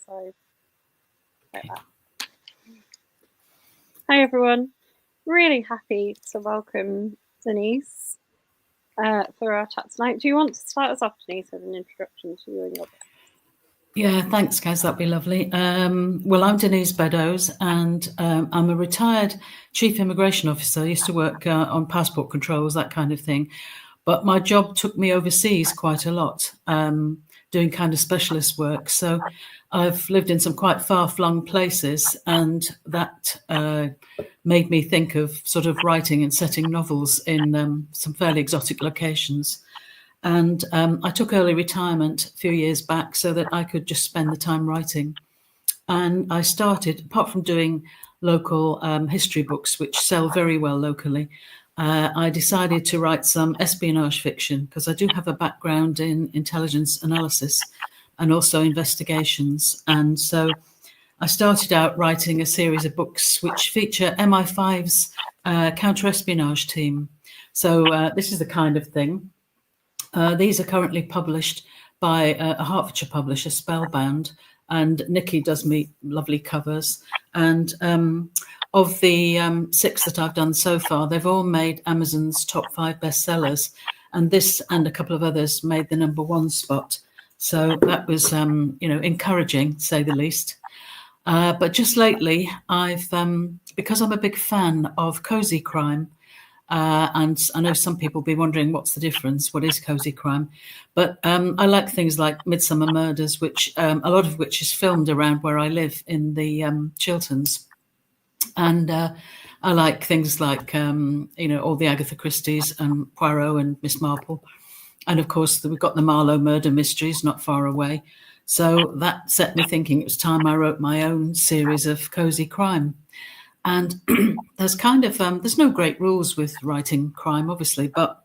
So like that. Hi everyone, really happy to welcome Denise for our chat tonight. Do you want to start us off, Denise, with an introduction to you and your book? Yeah, thanks, Kaz. That'd be lovely. Well, I'm Denise Beddows, and I'm a retired chief immigration officer. I used to work on passport controls, that kind of thing. But my job took me overseas quite a lot, doing kind of specialist work. So I've lived in some quite far-flung places, and that made me think of sort of writing and setting novels in some fairly exotic locations. And I took early retirement a few years back so that I could just spend the time writing. And I started, apart from doing local history books, which sell very well locally, I decided to write some espionage fiction because I do have a background in intelligence analysis and also investigations. And so I started out writing a series of books which feature MI5's counter-espionage team. So this is the kind of thing. These are currently published by a Hertfordshire publisher, Spellbound, and Nikki does me lovely covers. And of the 6 that I've done so far, they've all made Amazon's top 5 bestsellers, and this and a couple of others made the #1 spot. So that was, encouraging, to say the least. But just lately, I've because I'm a big fan of cozy crime. And I know some people will be wondering what's the difference, what is cozy crime? But I like things like Midsummer Murders, which a lot of which is filmed around where I live in the Chilterns. And I like things like, all the Agatha Christie's and Poirot and Miss Marple. And of course, we've got the Marlowe murder mysteries not far away. So that set me thinking it was time I wrote my own series of cozy crime. And there's kind of, there's no great rules with writing crime, obviously, but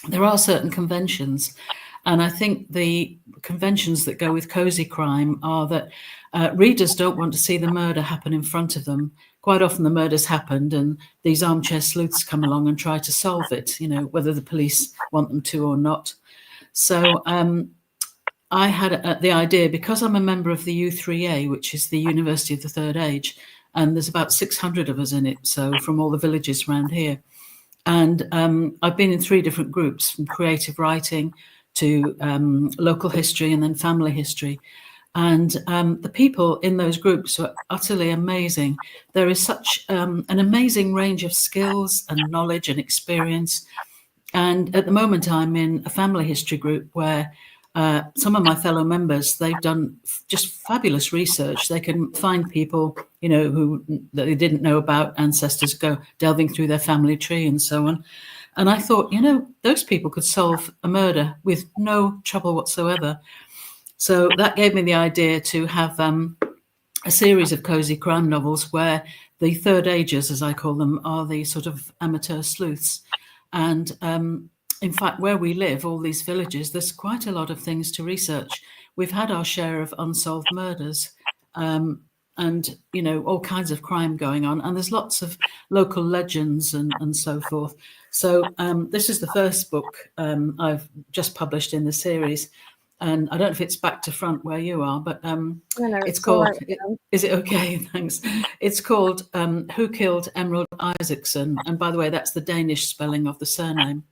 there are certain conventions. And I think the conventions that go with cozy crime are that readers don't want to see the murder happen in front of them. Quite often the murder's happened and these armchair sleuths come along and try to solve it, whether the police want them to or not. So I had the idea, because I'm a member of the U3A, which is the University of the Third Age, and there's about 600 of us in it, so from all the villages around here. And I've been in 3 different groups, from creative writing to local history and then family history. And the people in those groups are utterly amazing. There is such an amazing range of skills and knowledge and experience. And at the moment, I'm in a family history group where some of my fellow members, they've done just fabulous research. They can find people, who that they didn't know about, ancestors, go delving through their family tree and so on. And I thought, those people could solve a murder with no trouble whatsoever. So that gave me the idea to have a series of cozy crime novels where the third agers, as I call them, are the sort of amateur sleuths. And in fact, where we live, all these villages, there's quite a lot of things to research. We've had our share of unsolved murders and, all kinds of crime going on. And there's lots of local legends and so forth. So this is the first book I've just published in the series. And I don't know if it's back to front where you are, but it's called, is it okay? Thanks. It's called Who Killed Emerald Isaacson? And by the way, that's the Danish spelling of the surname.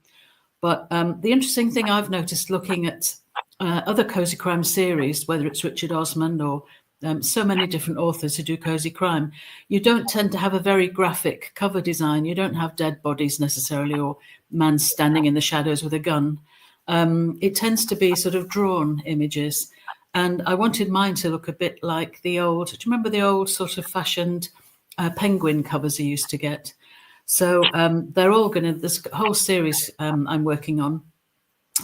But the interesting thing I've noticed looking at other cozy crime series, whether it's Richard Osman or so many different authors who do cozy crime, you don't tend to have a very graphic cover design. You don't have dead bodies necessarily or man standing in the shadows with a gun. It tends to be sort of drawn images. And I wanted mine to look a bit like do you remember the old sort of fashioned penguin covers you used to get? So they're all this whole series I'm working on.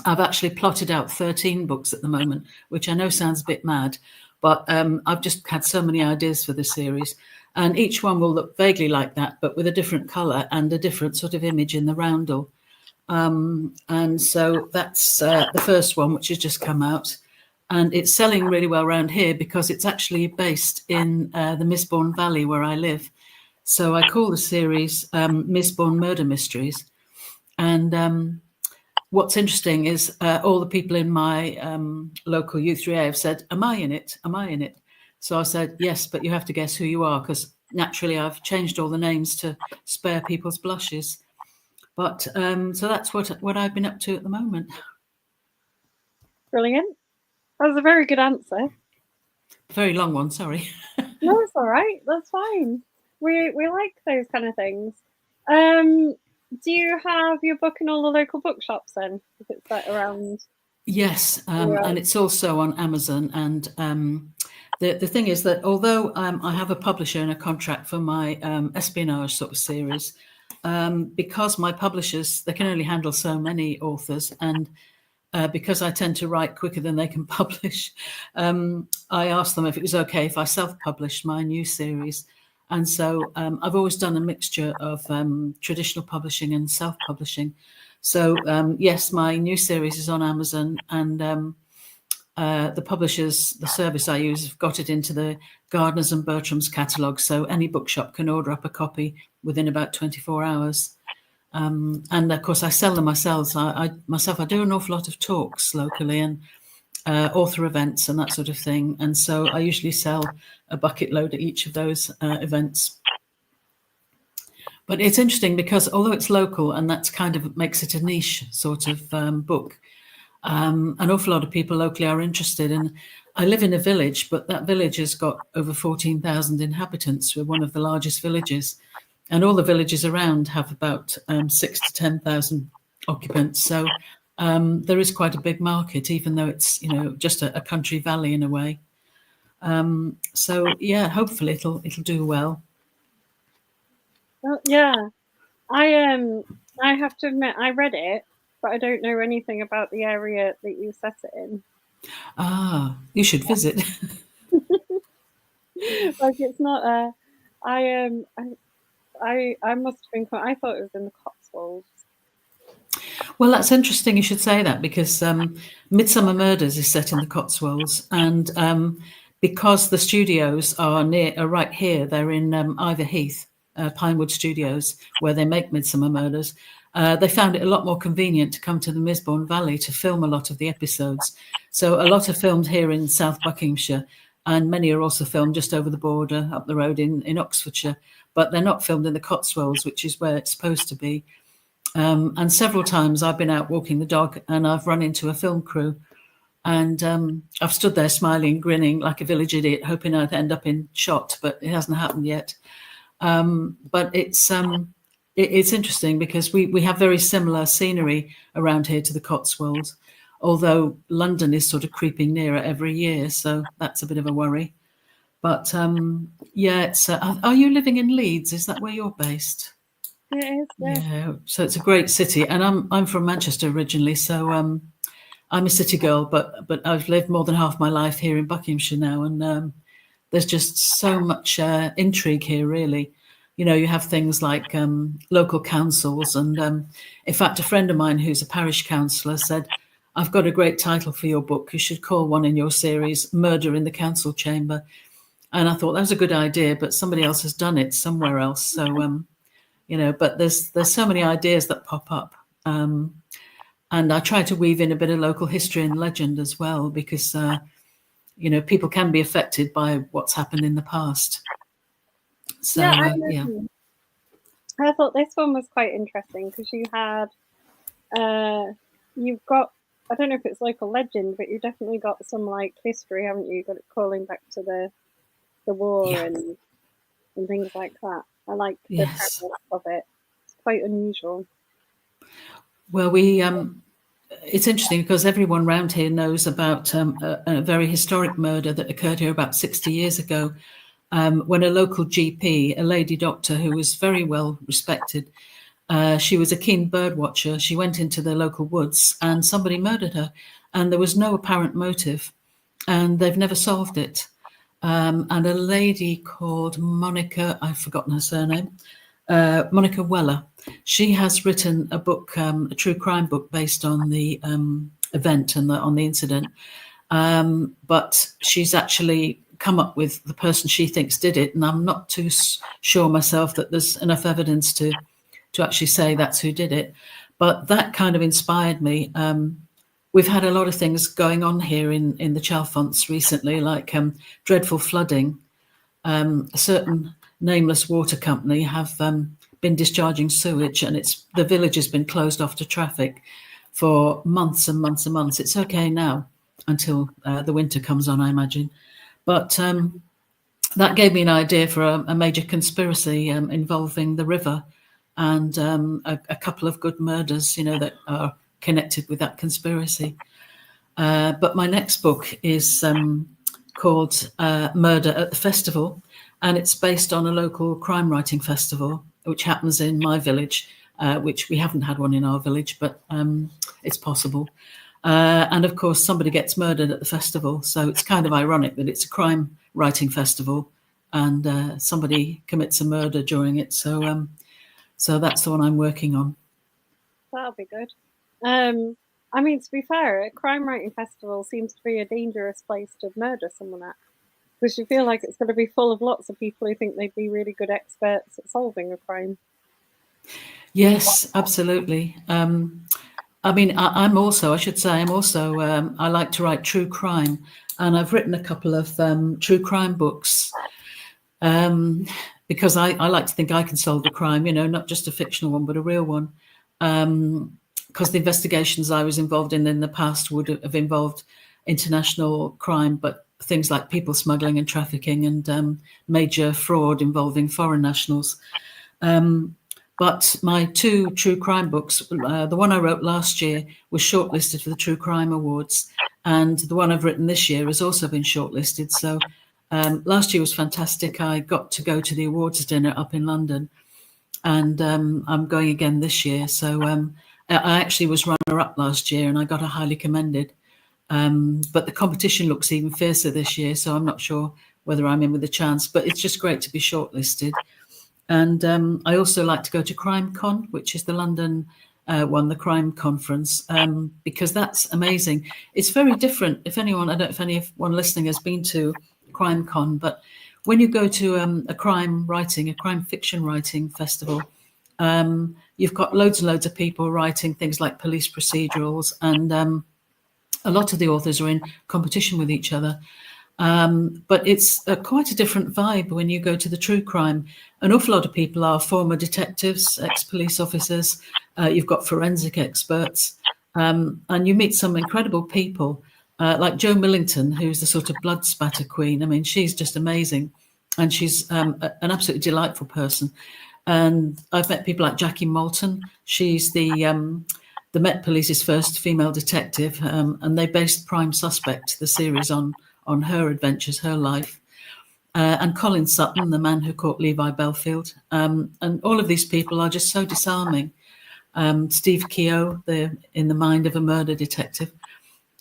I've actually plotted out 13 books at the moment, which I know sounds a bit mad, but I've just had so many ideas for the series. And each one will look vaguely like that, but with a different colour and a different sort of image in the roundel. And so that's the first one, which has just come out. And it's selling really well around here because it's actually based in the Misbourne Valley where I live. So I call the series Misbourne Murder Mysteries. And what's interesting is all the people in my local U3A have said, am I in it? Am I in it? So I said, yes, but you have to guess who you are, because naturally I've changed all the names to spare people's blushes. But so that's what I've been up to at the moment. Brilliant. That was a very good answer. Very long one, sorry. No, it's all right. That's fine. We like those kind of things. Do you have your book in all the local bookshops then? If it's like around. Yes, Right. and it's also on Amazon. And the thing is that although I have a publisher and a contract for my espionage sort of series, because my publishers, they can only handle so many authors, and because I tend to write quicker than they can publish, I asked them if it was okay if I self-published my new series. And so I've always done a mixture of traditional publishing and self-publishing. So yes, my new series is on Amazon, and the publishers, the service I use, have got it into the Gardner's and Bertram's catalogue, so any bookshop can order up a copy within about 24 hours. And of course, I sell them myself. I do an awful lot of talks locally and author events and that sort of thing. And so I usually sell a bucket load at each of those events. But it's interesting because although it's local, and that's kind of makes it a niche sort of book, an awful lot of people locally are interested. And I live in a village, but that village has got over 14,000 inhabitants. We're one of the largest villages. And all the villages around have about 6,000 to 10,000 occupants. So there is quite a big market, even though it's just a country valley in a way. So yeah, hopefully it'll do well. Well, yeah, I have to admit I read it, but I don't know anything about the area that you set it in. Ah, you should visit. Like it's not a. I must have been. I thought it was in the Cotswolds. Well, that's interesting you should say that, because Midsummer Murders is set in the Cotswolds, and because the studios are right here, they're in Ivor Heath, Pinewood Studios, where they make Midsummer Murders. They found it a lot more convenient to come to the Misbourne Valley to film a lot of the episodes. So a lot are filmed here in South Buckinghamshire, and many are also filmed just over the border, up the road in Oxfordshire. But they're not filmed in the Cotswolds, which is where it's supposed to be. And several times I've been out walking the dog and I've run into a film crew, and I've stood there smiling, grinning like a village idiot, hoping I'd end up in shot, but it hasn't happened yet. But it's interesting because we have very similar scenery around here to the Cotswolds, although London is sort of creeping nearer every year, so that's a bit of a worry. But yeah, it's. Are you living in Leeds? Is that where you're based? It is. Yeah, so it's a great city, and I'm from Manchester originally, so I'm a city girl, but I've lived more than half my life here in Buckinghamshire now, and there's just so much intrigue here, really. You have things like local councils, and in fact, a friend of mine who's a parish councillor said, "I've got a great title for your book. You should call one in your series Murder in the Council Chamber." And I thought that was a good idea, but somebody else has done it somewhere else, so. But there's so many ideas that pop up, and I try to weave in a bit of local history and legend as well, because people can be affected by what's happened in the past. So yeah, I thought this one was quite interesting because you had you've got, I don't know if it's local legend, but you've definitely got some like history, haven't you? You've got it calling back to the war, yeah. and things like that. I like the Yes. premise of it. It's quite unusual. Well, it's interesting because everyone around here knows about a very historic murder that occurred here about 60 years ago, when a local GP, a lady doctor who was very well respected, she was a keen bird watcher. She went into the local woods and somebody murdered her, and there was no apparent motive, and they've never solved it. And a lady called Monica, I've forgotten her surname, Monica Weller. She has written a book, a true crime book based on the event and on the incident. But she's actually come up with the person she thinks did it, and I'm not too sure myself that there's enough evidence to actually say that's who did it. But that kind of inspired me. we've had a lot of things going on here in the Chalfonts recently, like dreadful flooding. A certain nameless water company have been discharging sewage, and the village has been closed off to traffic for months and months and months. It's okay now until the winter comes on, I imagine. But that gave me an idea for a major conspiracy involving the river, and a couple of good murders, that are connected with that conspiracy. But my next book is called Murder at the Festival, and it's based on a local crime writing festival, which happens in my village, which we haven't had one in our village, but it's possible. And of course, somebody gets murdered at the festival. So it's kind of ironic that it's a crime writing festival and somebody commits a murder during it. So that's the one I'm working on. That'll be good. I mean, to be fair, a crime writing festival seems to be a dangerous place to murder someone at, because you feel like it's going to be full of lots of people who think they'd be really good experts at solving a crime. Yes, absolutely. I mean, I like to write true crime, and I've written a couple of true crime books because I like to think I can solve the crime, not just a fictional one, but a real one. Because the investigations I was involved in the past would have involved international crime, but things like people smuggling and trafficking and major fraud involving foreign nationals. But my two true crime books, the one I wrote last year was shortlisted for the True Crime Awards, and the one I've written this year has also been shortlisted. So last year was fantastic. I got to go to the awards dinner up in London, and I'm going again this year. So I actually was runner-up last year, and I got a highly commended. But the competition looks even fiercer this year, so I'm not sure whether I'm in with a chance. But it's just great to be shortlisted. And I also like to go to Crime Con, which is the London one, the crime conference, because that's amazing. It's very different. I don't know if anyone listening has been to Crime Con, but when you go to a crime fiction writing festival, you've got loads and loads of people writing things like police procedurals, and a lot of the authors are in competition with each other. But it's quite a different vibe when you go to the true crime. An awful lot of people are former detectives, ex-police officers. You've got forensic experts, and you meet some incredible people like Jo Millington, who's the sort of blood spatter queen. I mean, she's just amazing, and she's an absolutely delightful person. And I've met people like Jackie Moulton. She's the Met Police's first female detective, and they based Prime Suspect, the series, on her adventures, her life. And Colin Sutton, the man who caught Levi Belfield. And all of these people are just so disarming. Steve Keogh, they're in the mind of a murder detective.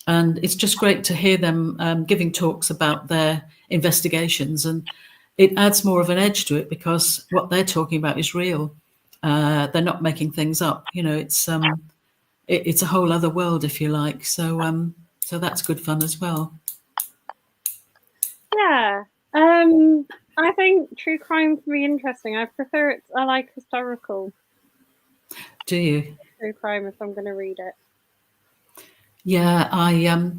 And it's just great to hear them giving talks about their investigations. And it adds more of an edge to it because what they're talking about is real. They're not making things up. It's a whole other world, if you like. So that's good fun as well. Yeah. I think true crime can be interesting. I like historical. Do you? True crime if I'm going to read it. Yeah,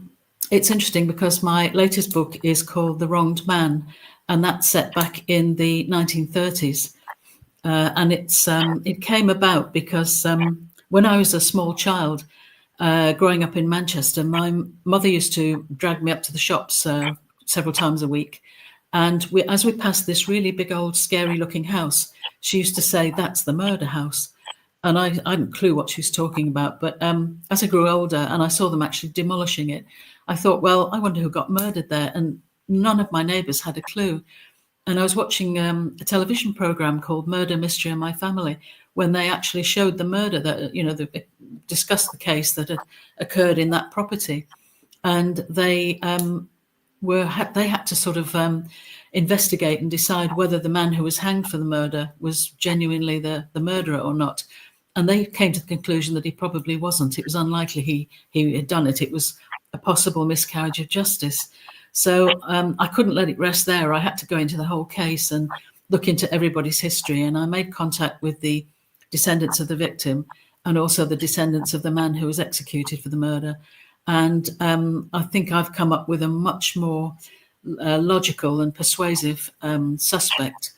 it's interesting because my latest book is called The Wronged Man, and that's set back in the 1930s. And it came about because when I was a small child, growing up in Manchester, my mother used to drag me up to the shops several times a week. And as we passed this really big old scary looking house, she used to say, "That's the murder house." And I hadn't a clue what she was talking about. But as I grew older and I saw them actually demolishing it, I thought, well, I wonder who got murdered there. And none of my neighbours had a clue. And I was watching a television program called Murder, Mystery and My Family, when they actually showed the murder that, discussed the case that had occurred in that property. And they had to sort of investigate and decide whether the man who was hanged for the murder was genuinely the murderer or not. And they came to the conclusion that he probably wasn't. It was unlikely he had done it. It was a possible miscarriage of justice. So I couldn't let it rest there. I had to go into the whole case and look into everybody's history. And I made contact with the descendants of the victim and also the descendants of the man who was executed for the murder. And I think I've come up with a much more logical and persuasive suspect,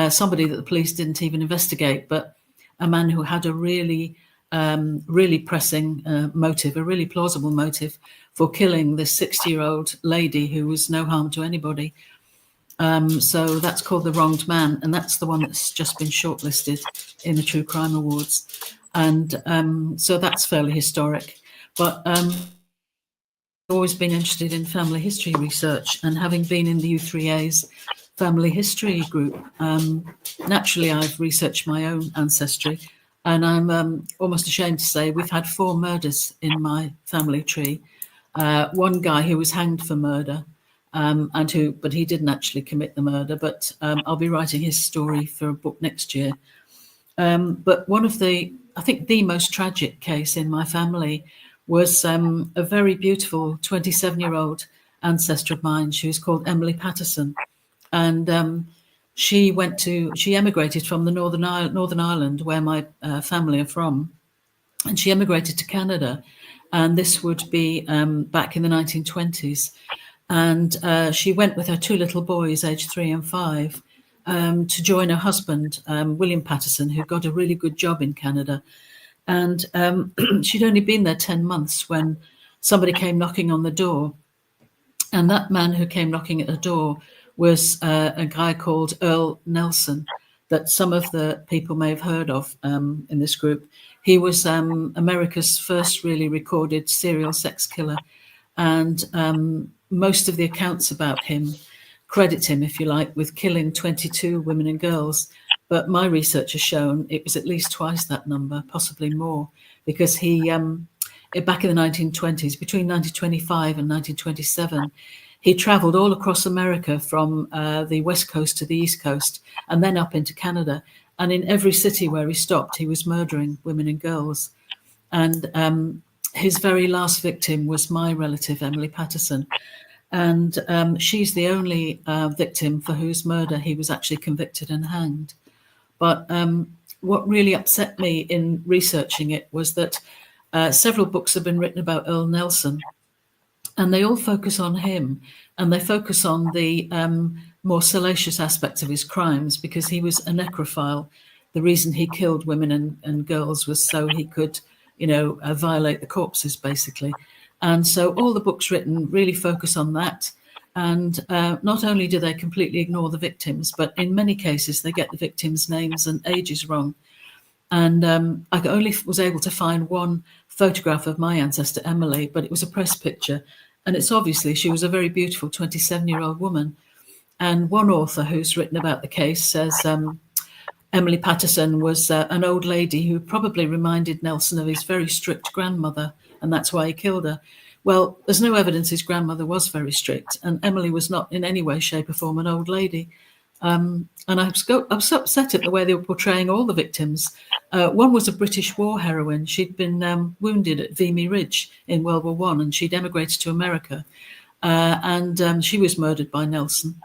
somebody that the police didn't even investigate, but a man who had a really pressing motive, a really plausible motive for killing this 60-year-old lady who was no harm to anybody. So that's called The Wronged Man, and that's the one that's just been shortlisted in the True Crime Awards. And so that's fairly historic. But always been interested in family history research, and having been in the U3A's family history group, naturally I've researched my own ancestry, and I'm almost ashamed to say we've had 4 murders in my family tree. One guy who was hanged for murder, but he didn't actually commit the murder, but I'll be writing his story for a book next year. But one of I think the most tragic case in my family was a very beautiful 27-year-old ancestor of mine. She was called Emily Patterson, and she emigrated from the Northern Ireland, where my family are from, and she emigrated to Canada, and this would be back in the 1920s. And she went with her 2 little boys, aged 3 and 5, to join her husband, William Patterson, who got a really good job in Canada. And she'd only been there 10 months when somebody came knocking on the door. And that man who came knocking at the door was a guy called Earl Nelson, that some of the people may have heard of in this group. He was America's first really recorded serial sex killer. And most of the accounts about him credit him, if you like, with killing 22 women and girls. But my research has shown it was at least twice that number, possibly more, because he, back in the 1920s, between 1925 and 1927, he traveled all across America from the West Coast to the East Coast and then up into Canada. And in every city where he stopped, he was murdering women and girls. And his very last victim was my relative, Emily Patterson. And she's the only victim for whose murder he was actually convicted and hanged. But what really upset me in researching it was that several books have been written about Earl Nelson, and they all focus on him, and they focus on the more salacious aspects of his crimes, because he was a necrophile. The reason he killed women and girls was so he could, violate the corpses, basically. And so all the books written really focus on that. And not only do they completely ignore the victims, but in many cases they get the victims' names and ages wrong. And I only was able to find one photograph of my ancestor, Emily, but it was a press picture. And it's obviously, she was a very beautiful 27-year-old woman. And one author who's written about the case says Emily Patterson was an old lady who probably reminded Nelson of his very strict grandmother, and that's why he killed her. Well, there's no evidence his grandmother was very strict, and Emily was not in any way, shape or form an old lady. And I was so upset at the way they were portraying all the victims. One was a British war heroine. She'd been wounded at Vimy Ridge in World War I, and she'd emigrated to America. And she was murdered by Nelson.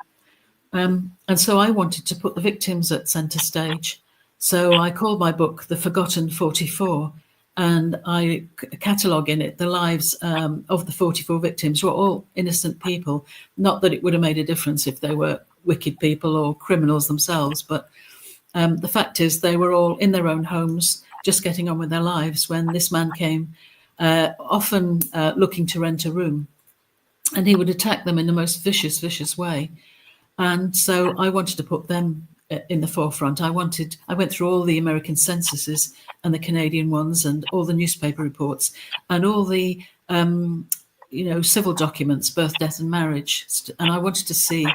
And so I wanted to put the victims at centre stage. So I called my book The Forgotten 44, and I catalogue in it the lives of the 44 victims, who are all innocent people. Not that it would have made a difference if they were wicked people or criminals themselves, but the fact is they were all in their own homes, just getting on with their lives, when this man came, often looking to rent a room, and he would attack them in the most vicious way. And so I wanted to put them in the forefront. I went through all the American censuses and the Canadian ones, and all the newspaper reports, and all the civil documents, birth, death, and marriage. And I wanted to see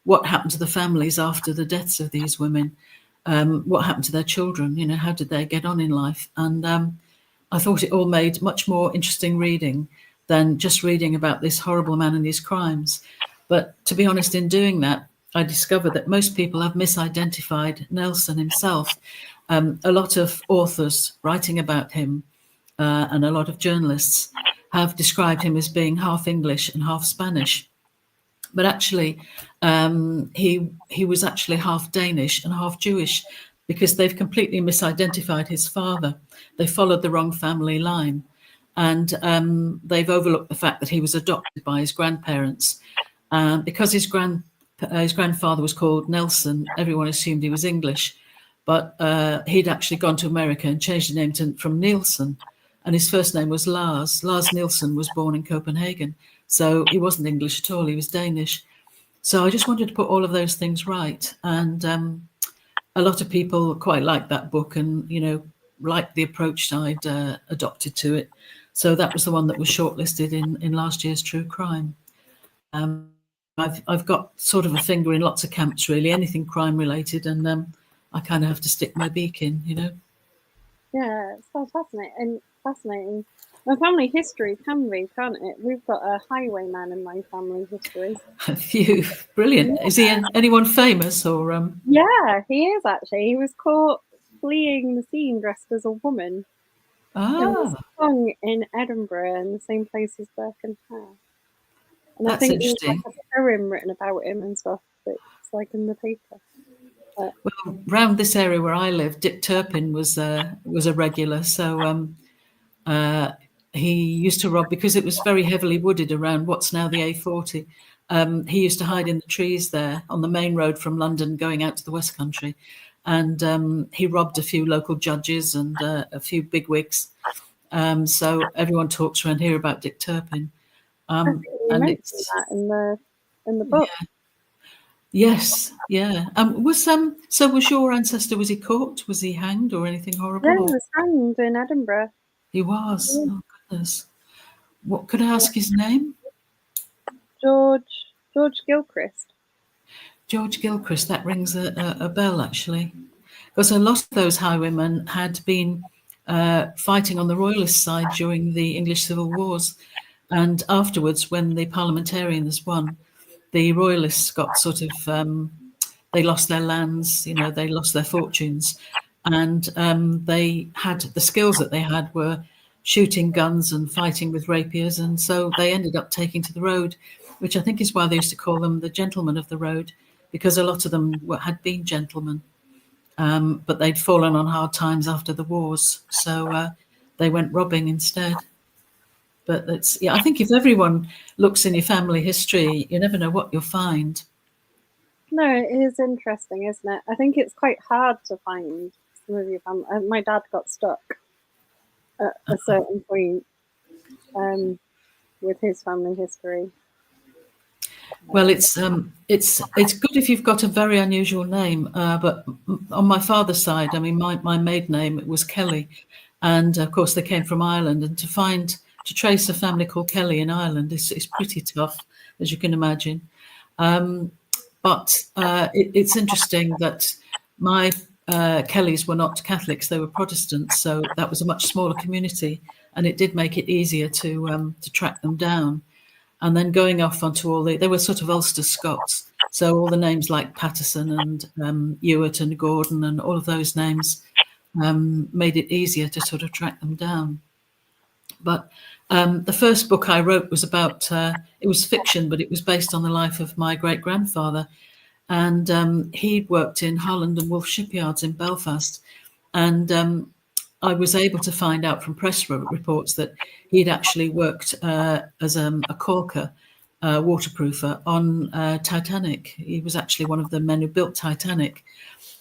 what happened to the families after the deaths of these women, what happened to their children, how did they get on in life? And I thought it all made much more interesting reading than just reading about this horrible man and his crimes. But to be honest, in doing that, I discovered that most people have misidentified Nelson himself. A lot of authors writing about him and a lot of journalists have described him as being half English and half Spanish. But actually, he was actually half Danish and half Jewish, because they've completely misidentified his father. They followed the wrong family line. and they've overlooked the fact that he was adopted by his grandparents. Because his grandfather was called Nelson, everyone assumed he was English, but he'd actually gone to America and changed the name from Nielsen, and his first name was Lars. Lars Nielsen was born in Copenhagen, so he wasn't English at all, he was Danish. So I just wanted to put all of those things right, and a lot of people quite liked that book and, liked the approach I'd adopted to it. So that was the one that was shortlisted in last year's True Crime. I've got sort of a finger in lots of camps, really, anything crime related, and I kind of have to stick my beak in, Yeah, it sounds fascinating. Fascinating. My family history can be, can't it? We've got a highwayman in my family history. Phew, brilliant. Yeah. Is he anyone famous or? Yeah, he is actually. He was caught fleeing the scene dressed as a woman. And was hung in Edinburgh in the same place as Burke and Hare. And I That's think there's like interesting. a poem written about him and stuff that's like in the paper. But Well, around this area where I live, Dick Turpin was a regular. So he used to rob, because it was very heavily wooded around what's now the A40. He used to hide in the trees there on the main road from London going out to the West Country. And he robbed a few local judges and a few bigwigs. So everyone talks around here about Dick Turpin. I think you And mentioned it's, that in the book. yes, yeah. So was your ancestor, was he caught? Was he hanged or anything horrible? Yeah, he Or was hanged in Edinburgh. he was? Yeah. Oh, goodness. What, could I ask his name? George Gilchrist. George Gilchrist. That rings a bell, actually. Because a lot of those highwaymen had been fighting on the royalist side during the English civil wars. And afterwards, when the parliamentarians won, the royalists got sort of, they lost their lands, they lost their fortunes. And they had, the skills that they had were shooting guns and fighting with rapiers. And so they ended up taking to the road, which I think is why they used to call them the gentlemen of the road, because a lot of them had been gentlemen. But they'd fallen on hard times after the wars. So they went robbing instead. But I think if everyone looks in your family history, you never know what you'll find. No, it is interesting, isn't it? I think it's quite hard to find some of your family. My dad got stuck at a certain point with his family history. Well, it's good if you've got a very unusual name. But on my father's side, I mean, my maiden name was Kelly, and of course they came from Ireland. And to trace a family called Kelly in Ireland is pretty tough, as you can imagine. But it's interesting that my Kellys were not Catholics; they were Protestants, so that was a much smaller community, and it did make it easier to track them down. And then going off onto they were sort of Ulster Scots, so all the names like Patterson and Ewart and Gordon and all of those names made it easier to sort of track them down. But the first book I wrote was about, it was fiction, but it was based on the life of my great-grandfather. And he'd worked in Holland and Wolff shipyards in Belfast. And I was able to find out from press reports that he'd actually worked as a caulker, waterproofer on Titanic. He was actually one of the men who built Titanic.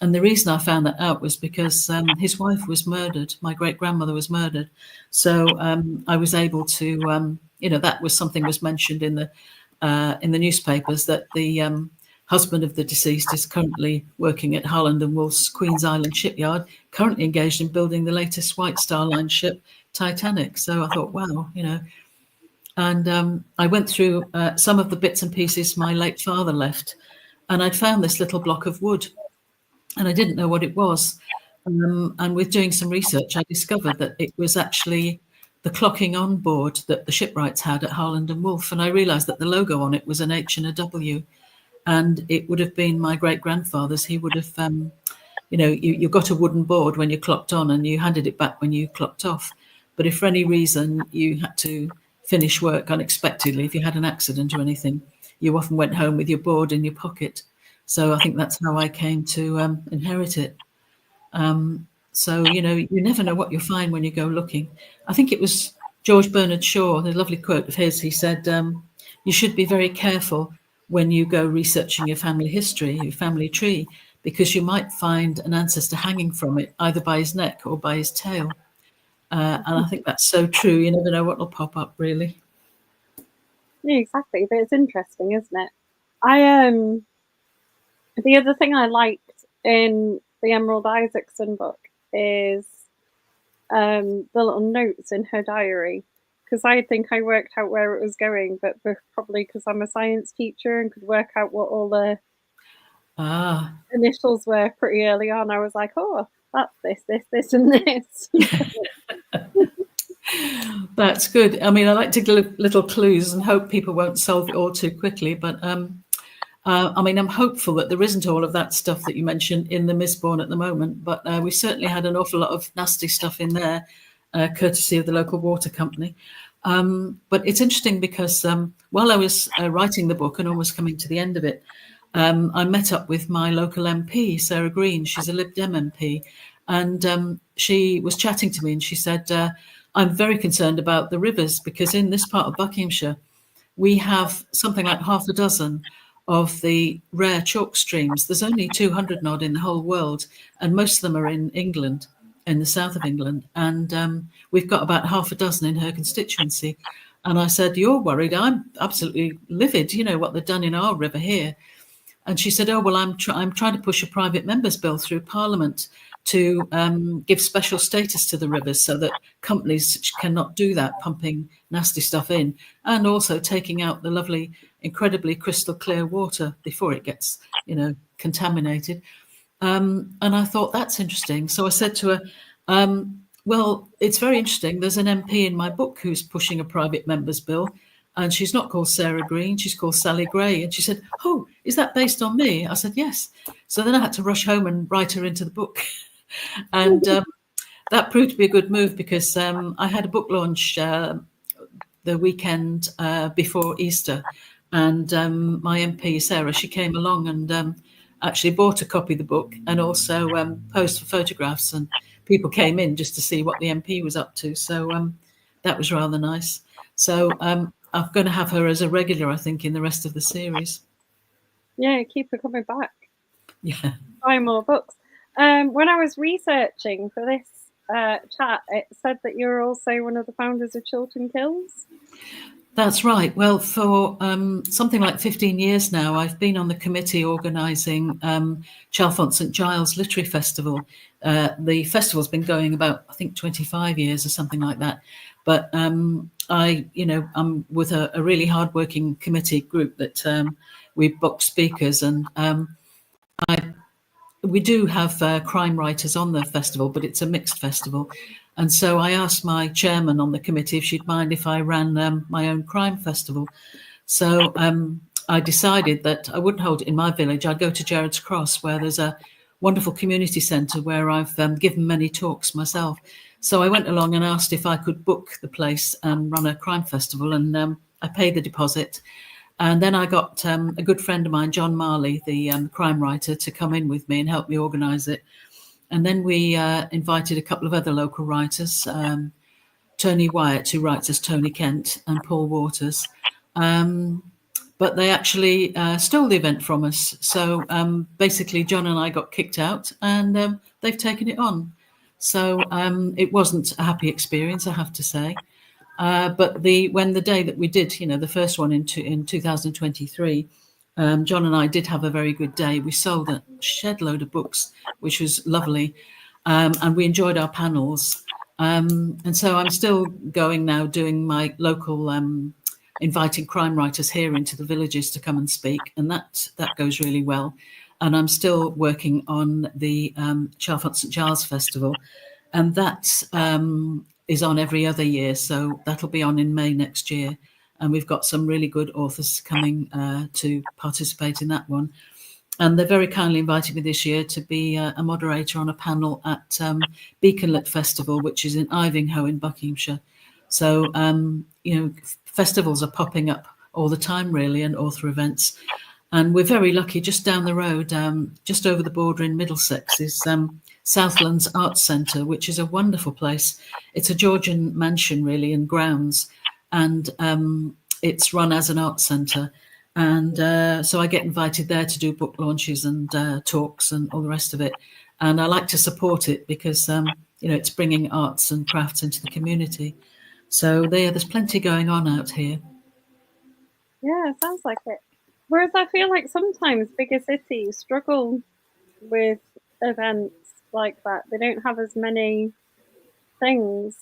And the reason I found that out was because his wife was murdered. My great-grandmother was murdered. So I was able to, that was something was mentioned in the newspapers, that the husband of the deceased is currently working at Holland and Wolff's Queen's Island shipyard, currently engaged in building the latest White Star Line ship, Titanic. So I thought, wow, And I went through some of the bits and pieces my late father left, and I'd found this little block of wood, and I didn't know what it was. And with doing some research, I discovered that it was actually the clocking on board that the shipwrights had at Harland and Wolff. And I realised that the logo on it was an H and a W. And it would have been my great-grandfather's. He would have, you got a wooden board when you clocked on and you handed it back when you clocked off. But if for any reason you had to finish work unexpectedly, if you had an accident or anything, you often went home with your board in your pocket. So I think that's how I came to inherit it. So, you never know what you'll find when you go looking. I think it was George Bernard Shaw, the lovely quote of his, he said, you should be very careful when you go researching your family history, your family tree, because you might find an ancestor hanging from it, either by his neck or by his tail. And I think that's so true. You never know what will pop up, really. Yeah, exactly. But it's interesting, isn't it? The other thing I liked in the Emerald Isaacson book is the little notes in her diary, because I think I worked out where it was going, but probably because I'm a science teacher and could work out what all the initials were pretty early on. I was like, oh, that's this, and this. That's good. I mean, I like to give little clues and hope people won't solve it all too quickly. But I mean, I'm hopeful that there isn't all of that stuff that you mentioned in the Mistborn at the moment. But we certainly had an awful lot of nasty stuff in there, courtesy of the local water company. But it's interesting because while I was writing the book and almost coming to the end of it, I met up with my local MP, Sarah Green. She's a Lib Dem MP. And she was chatting to me and she said, I'm very concerned about the rivers because in this part of Buckinghamshire, we have something like half a dozen of the rare chalk streams. There's only 200 odd in the whole world, and most of them are in England, in the south of England. And we've got about half a dozen in her constituency. And I said, you're worried. I'm absolutely livid. You know what they've done in our river here. And she said, oh, well, I'm trying to push a private member's bill through Parliament to give special status to the rivers so that companies cannot do that, pumping nasty stuff in, and also taking out the lovely, incredibly crystal clear water before it gets, contaminated. And I thought, that's interesting. So I said to her, well, it's very interesting. There's an MP in my book who's pushing a private member's bill. And she's not called Sarah Green, she's called Sally Gray. And she said, oh, is that based on me? I said, yes. So then I had to rush home and write her into the book. And that proved to be a good move because I had a book launch the weekend before Easter. And my MP, Sarah, she came along and actually bought a copy of the book and also posed for photographs. And people came in just to see what the MP was up to. So that was rather nice. So I'm going to have her as a regular, I think, in the rest of the series. Yeah, keep her coming back. Yeah. Buy more books. When I was researching for this chat, it said that you're also one of the founders of Chiltern Kills. That's right. Well, for something like 15 years now, I've been on the committee organising Chalfont St Giles Literary Festival. The festival's been going about, I think, 25 years or something like that. But I'm with a really hardworking committee group that we book speakers, and we do have crime writers on the festival, but it's a mixed festival. And so I asked my chairman on the committee if she'd mind if I ran my own crime festival. So I decided that I wouldn't hold it in my village. I'd go to Gerrard's Cross, where there's a wonderful community centre where I've given many talks myself. So I went along and asked if I could book the place and run a crime festival, and I paid the deposit. And then I got a good friend of mine, John Marley, the crime writer, to come in with me and help me organise it. And then we invited a couple of other local writers, Tony Wyatt, who writes as Tony Kent, and Paul Waters. But they actually stole the event from us. So basically, John and I got kicked out, and they've taken it on. So it wasn't a happy experience, I have to say. But when the day that we did, the first one in 2023, John and I did have a very good day. We sold a shed load of books, which was lovely, and we enjoyed our panels. And so I'm still going now, doing my local, inviting crime writers here into the villages to come and speak, and that goes really well. And I'm still working on the Chalfont St Giles Festival, and that is on every other year. So that'll be on in May next year. And we've got some really good authors coming to participate in that one. And they very kindly invited me this year to be a moderator on a panel at Beaconlit Festival, which is in Ivinghoe in Buckinghamshire. So, festivals are popping up all the time, really, and author events. And we're very lucky, just down the road, just over the border in Middlesex, is Southlands Arts Centre, which is a wonderful place. It's a Georgian mansion, really, and grounds, and it's run as an arts centre. And so I get invited there to do book launches and talks and all the rest of it. And I like to support it because it's bringing arts and crafts into the community. So there's plenty going on out here. Yeah, sounds like it. Whereas I feel like sometimes bigger cities struggle with events like that. They don't have as many things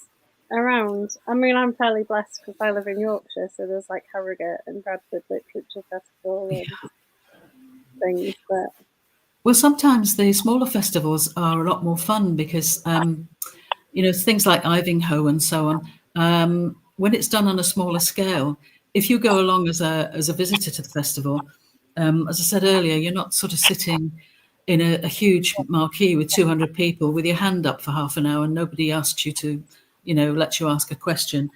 around. I mean, I'm fairly blessed because I live in Yorkshire, so there's like Harrogate and Bradford Literature Festival and things. But well, sometimes the smaller festivals are a lot more fun because things like Ivinghoe and so on. When it's done on a smaller scale, if you go along as a visitor to the festival, as I said earlier, you're not sort of sitting in a huge marquee with 200 people with your hand up for half an hour and nobody asks you to, let you ask a question.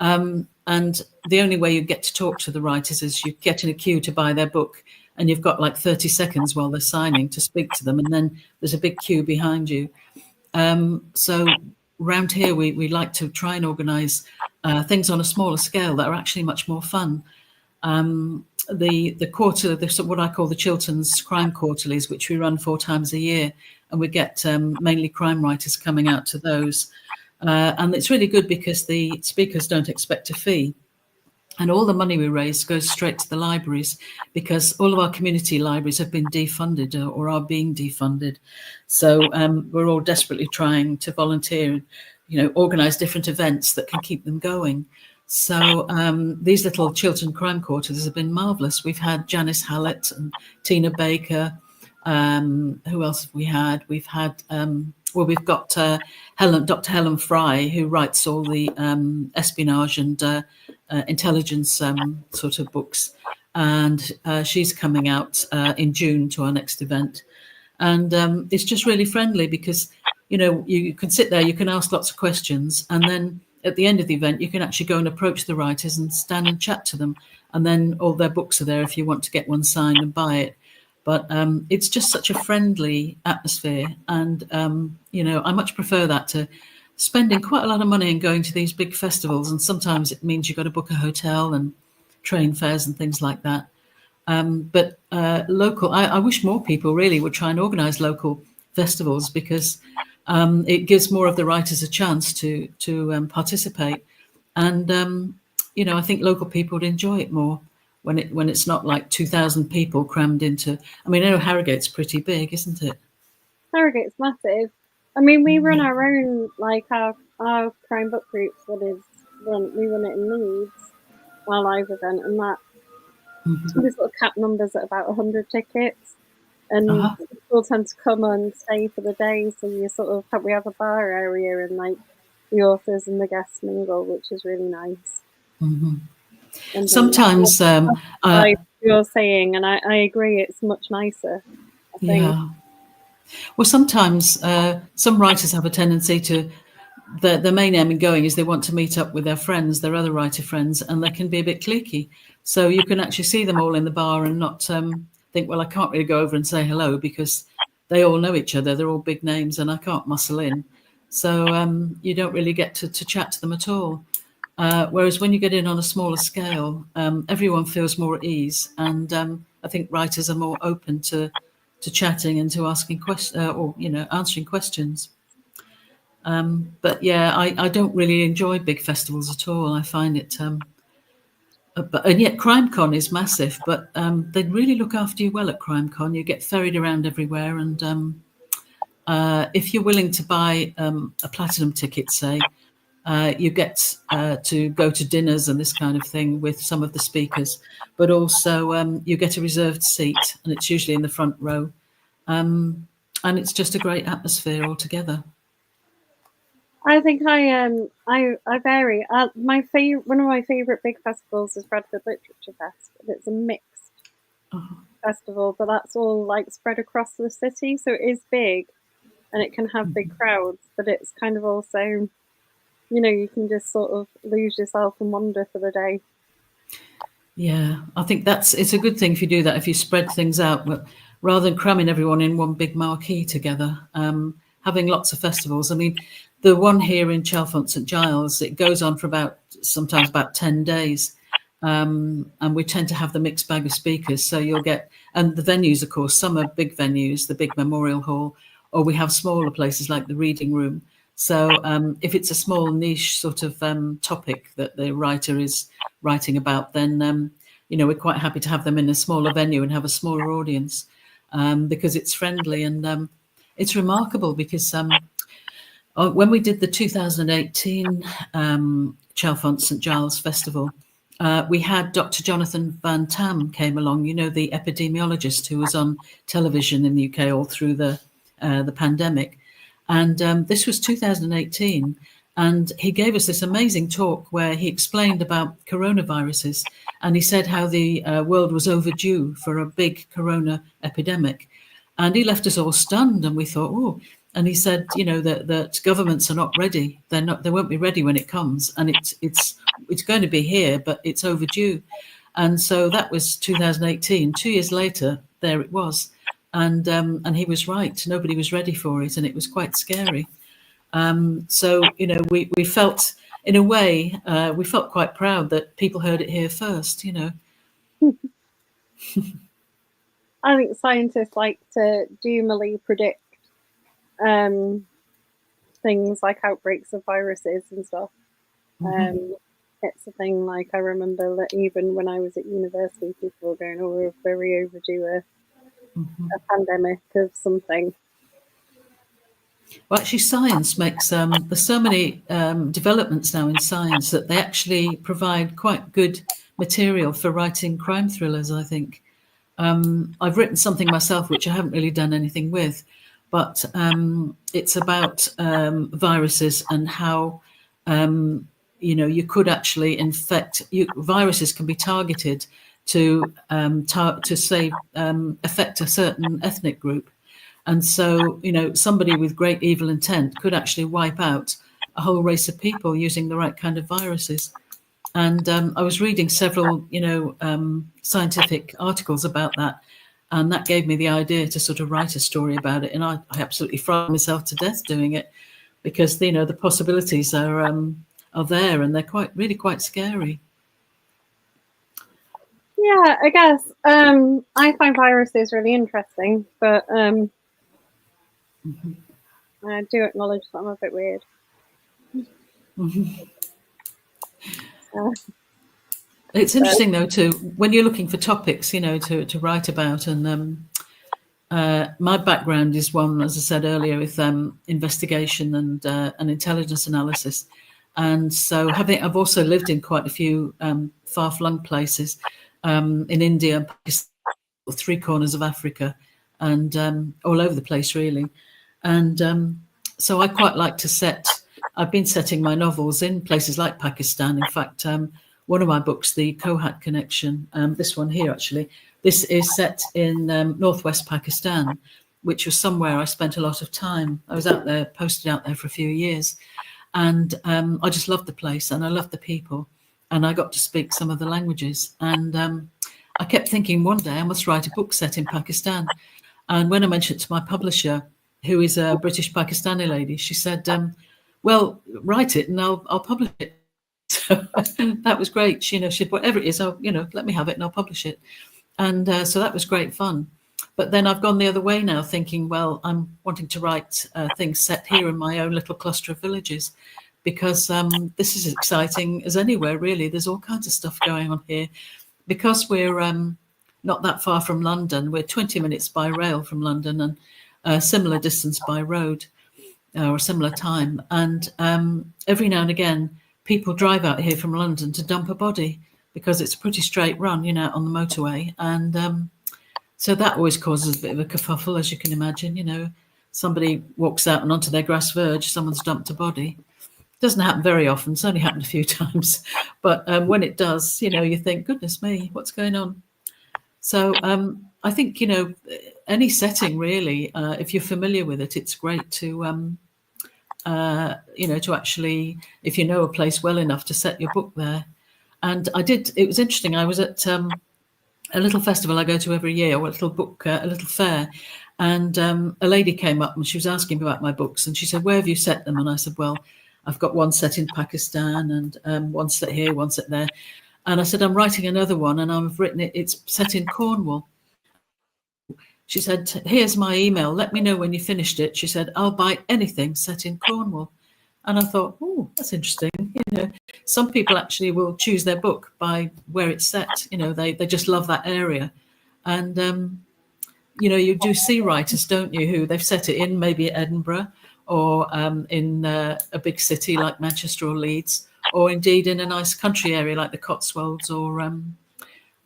And the only way you get to talk to the writers is you get in a queue to buy their book, and you've got like 30 seconds while they're signing to speak to them, and then there's a big queue behind you. So around here, we like to try and organise things on a smaller scale that are actually much more fun. The quarter, what I call the Chilterns Crime Quarterlies, which we run 4 times a year, and we get mainly crime writers coming out to those. And it's really good because the speakers don't expect a fee. And all the money we raise goes straight to the libraries because all of our community libraries have been defunded or are being defunded. So we're all desperately trying to volunteer and, organise different events that can keep them going. So these little Chiltern Crime Quarters have been marvellous. We've had Janice Hallett and Tina Baker. Who else have we had? We've had, we've got Dr. Helen Fry, who writes all the espionage and intelligence sort of books. And she's coming out in June to our next event. And it's just really friendly because, you can sit there, you can ask lots of questions, and then at the end of the event, you can actually go and approach the writers and stand and chat to them. And then all their books are there if you want to get one signed and buy it. But it's just such a friendly atmosphere. And, I much prefer that to spending quite a lot of money and going to these big festivals. And sometimes it means you've got to book a hotel and train fares and things like that. But local, I wish more people really would try and organise local festivals because it gives more of the writers a chance to participate. And, I think local people would enjoy it more when it's not like 2,000 people crammed into. I mean, I know Harrogate's pretty big, isn't it? Harrogate's massive. I mean, we run our own, like our crime book groups. We run it in Leeds, our live event, and that we sort of cap numbers at about 100 tickets, and people tend to come and stay for the day. So you sort of we have a bar area and like the authors and the guests mingle, which is really nice. And sometimes you're saying, and I agree, it's much nicer. I think. Yeah. Well, sometimes some writers have a tendency to, their main aim in going is they want to meet up with their friends, their other writer friends, and they can be a bit cliquey. So you can actually see them all in the bar and not think, well, I can't really go over and say hello because they all know each other. They're all big names and I can't muscle in. So you don't really get to chat to them at all. Whereas when you get in on a smaller scale, everyone feels more at ease. And I think writers are more open to chatting and to asking questions or, answering questions. But yeah, I don't really enjoy big festivals at all. I find it, and yet CrimeCon is massive, but they really look after you well at CrimeCon. You get ferried around everywhere. And if you're willing to buy a platinum ticket, say, you get to go to dinners and this kind of thing with some of the speakers, but also you get a reserved seat, and it's usually in the front row. And it's just a great atmosphere altogether. I think I vary. One of my favorite big festivals is Bradford Literature Fest, and it's a mixed festival, but that's all like spread across the city, so it is big, and it can have big crowds, but it's kind of also, you can just sort of lose yourself and wander for the day. Yeah, I think it's a good thing if you do that, if you spread things out, but rather than cramming everyone in one big marquee together. having lots of festivals. I mean, the one here in Chalfont St Giles, it goes on for sometimes about 10 days. And we tend to have the mixed bag of speakers. So you'll get, and the venues, of course, some are big venues, the big Memorial Hall, or we have smaller places like the Reading Room. So if it's a small niche sort of topic that the writer is writing about, then, we're quite happy to have them in a smaller venue and have a smaller audience because it's friendly. And it's remarkable because when we did the 2018 Chalfont St Giles Festival, we had Dr. Jonathan Van Tam came along, the epidemiologist who was on television in the UK all through the pandemic. And this was 2018. And he gave us this amazing talk where he explained about coronaviruses. And he said how the world was overdue for a big corona epidemic. And he left us all stunned. And we thought, oh, and he said, that governments are not ready. They won't be ready when it comes. And it's going to be here, but it's overdue. And so that was 2018. 2 years later, there it was. And he was right. Nobody was ready for it, and it was quite scary. So we felt, in a way, we felt quite proud that people heard it here first. I think scientists like to doomily predict things like outbreaks of viruses and stuff. Mm-hmm. It's a thing. Like, I remember that even when I was at university, people were going, "Oh, we're very overdue a pandemic of something." Well, actually, science makes there's so many developments now in science that they actually provide quite good material for writing crime thrillers, I think. I've written something myself which I haven't really done anything with, but it's about viruses and how you could actually infect. Viruses can be targeted to affect a certain ethnic group. And so, somebody with great evil intent could actually wipe out a whole race of people using the right kind of viruses. And I was reading several, scientific articles about that. And that gave me the idea to sort of write a story about it. And I absolutely frightened myself to death doing it because, the possibilities are there and they're really quite scary. Yeah, I guess. I find viruses really interesting, but I do acknowledge that I'm a bit weird. It's interesting, though, too, when you're looking for topics, to write about. And my background is one, as I said earlier, with investigation and intelligence analysis. And so I've also lived in quite a few far-flung places in India, Pakistan, 3 corners of Africa, and all over the place, really. And so I quite like to I've been setting my novels in places like Pakistan. In fact, one of my books, The Kohat Connection, this one here, actually, this is set in northwest Pakistan, which was somewhere I spent a lot of time. I was posted out there for a few years. And I just loved the place and I loved the people. And I got to speak some of the languages. And I kept thinking one day I must write a book set in Pakistan. And when I mentioned it to my publisher, who is a British Pakistani lady, she said, well, write it and I'll publish it. So that was great. She said, whatever it is, let me have it and I'll publish it. And so that was great fun. But then I've gone the other way now, thinking, well, I'm wanting to write things set here in my own little cluster of villages, because this is as exciting as anywhere, really. There's all kinds of stuff going on here. Because we're not that far from London, we're 20 minutes by rail from London and a similar distance by road, or a similar time. And every now and again, people drive out here from London to dump a body because it's a pretty straight run, on the motorway. And so that always causes a bit of a kerfuffle, as you can imagine. Somebody walks out and onto their grass verge, someone's dumped a body. It doesn't happen very often. It's only happened a few times. But when it does, you think, goodness me, what's going on? So I think, any setting, really, if you're familiar with it, it's great to, to actually, if you know a place well enough, to set your book there. And it was interesting. I was at a little festival I go to every year, or a little fair, And a lady came up and she was asking me about my books, and she said, "Where have you set them?" And I said, "Well, I've got one set in Pakistan and one set here, one set there." And I said, "I'm writing another one, and I've written it. It's set in Cornwall." She said, "Here's my email. Let me know when you finished it." She said, "I'll buy anything set in Cornwall." And I thought, oh, that's interesting. Some people actually will choose their book by where it's set. They just love that area. And you do see writers, don't you, who they've set it in maybe Edinburgh or in a big city like Manchester or Leeds, or indeed in a nice country area like the Cotswolds or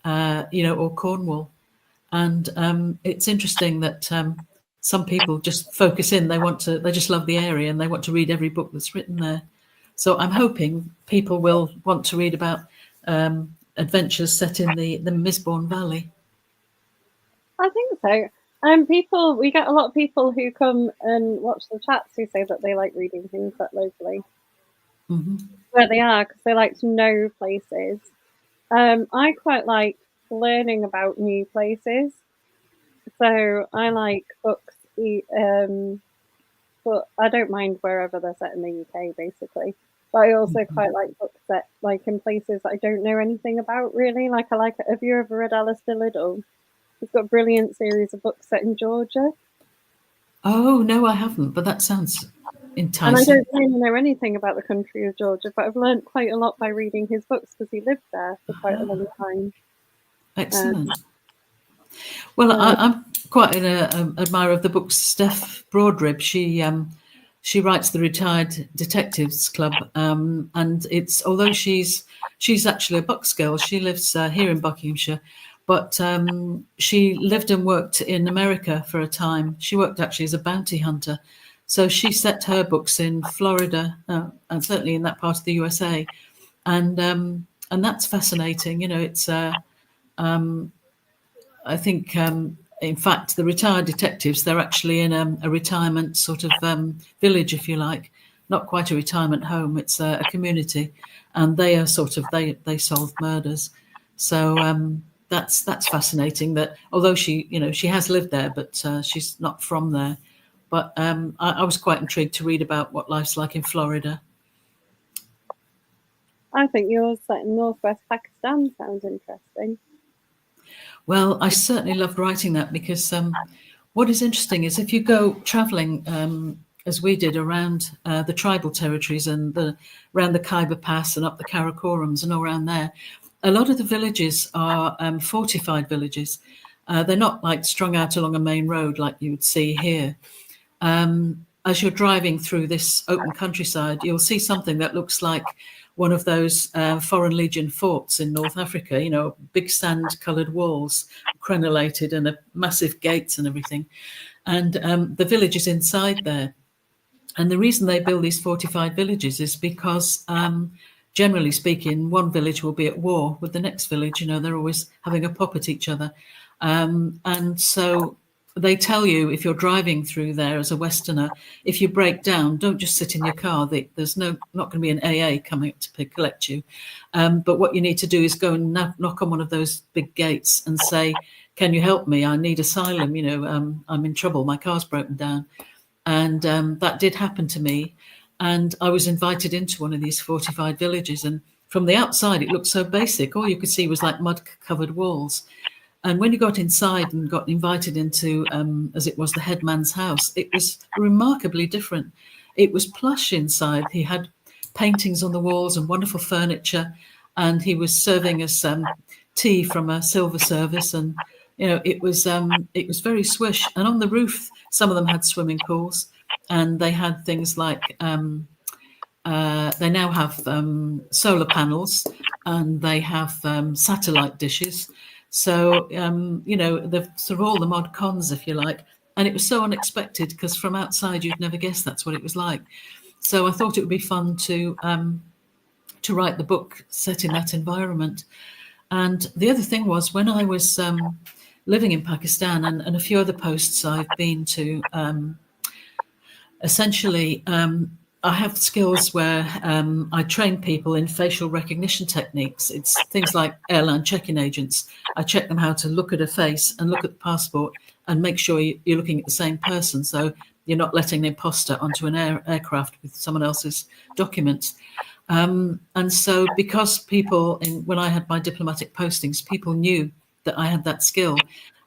Cornwall. And it's interesting that some people just focus in. They just love the area and they want to read every book that's written there. So I'm hoping people will want to read about adventures set in the Misbourne Valley. I think so. We get a lot of people who come and watch the chats who say that they like reading things that locally where they are, because they like to know places. I quite like learning about new places, so I like books, but I don't mind wherever they're set in the UK, basically. But I also quite like books set like in places that I don't know anything about, really. Have you ever read Alistair Liddell? He's got a brilliant series of books set in Georgia. Oh, no, I haven't, but that sounds enticing. And I don't really know anything about the country of Georgia, but I've learned quite a lot by reading his books because he lived there for quite a long time. Excellent. Well, I'm quite an admirer of the books. Steph Broadrib, she writes the Retired Detectives Club, and although she's actually a Bucks girl, she lives here in Buckinghamshire, but she lived and worked in America for a time. She worked actually as a bounty hunter, so she set her books in Florida and certainly in that part of the USA, and that's fascinating. It's I think, in fact, the retired detectives, they're actually in a retirement sort of village, if you like, not quite a retirement home. It's a community, and they are they solve murders. So that's fascinating. That although she has lived there, but she's not from there. But I was quite intrigued to read about what life's like in Florida. I think yours set in northwest Pakistan sounds interesting. Well, I certainly loved writing that because what is interesting is if you go traveling, as we did, around the tribal territories and around the Khyber Pass and up the Karakorums and all around there, a lot of the villages are fortified villages. They're not like strung out along a main road like you would see here. As you're driving through this open countryside, you'll see something that looks like one of those Foreign Legion forts in North Africa, big sand-coloured walls, crenellated, and massive gates and everything. And the village is inside there. And the reason they build these fortified villages is because, generally speaking, one village will be at war with the next village. They're always having a pop at each other. And so they tell you, if you're driving through there as a Westerner, if you break down, don't just sit in your car. There's not going to be an AA coming to collect you. But what you need to do is go and knock on one of those big gates and say, "Can you help me? I need asylum. I'm in trouble. My car's broken down." And that did happen to me. And I was invited into one of these fortified villages. And from the outside, it looked so basic. All you could see was like mud-covered walls. And when you got inside and got invited into, as it was, the headman's house, it was remarkably different. It was plush inside. He had paintings on the walls and wonderful furniture, and he was serving us tea from a silver service, and it was very swish. And on the roof, some of them had swimming pools, and they had things like they now have solar panels, and they have satellite dishes. So, the sort of all the mod cons, if you like. And it was so unexpected because from outside, you'd never guess that's what it was like. So I thought it would be fun to write the book set in that environment. And the other thing was when I was living in Pakistan and a few other posts I've been to, essentially, I have skills where I train people in facial recognition techniques. It's things like airline check-in agents. I check them how to look at a face and look at the passport and make sure you're looking at the same person, so you're not letting an imposter onto an aircraft with someone else's documents. And so because people, when I had my diplomatic postings, people knew that I had that skill.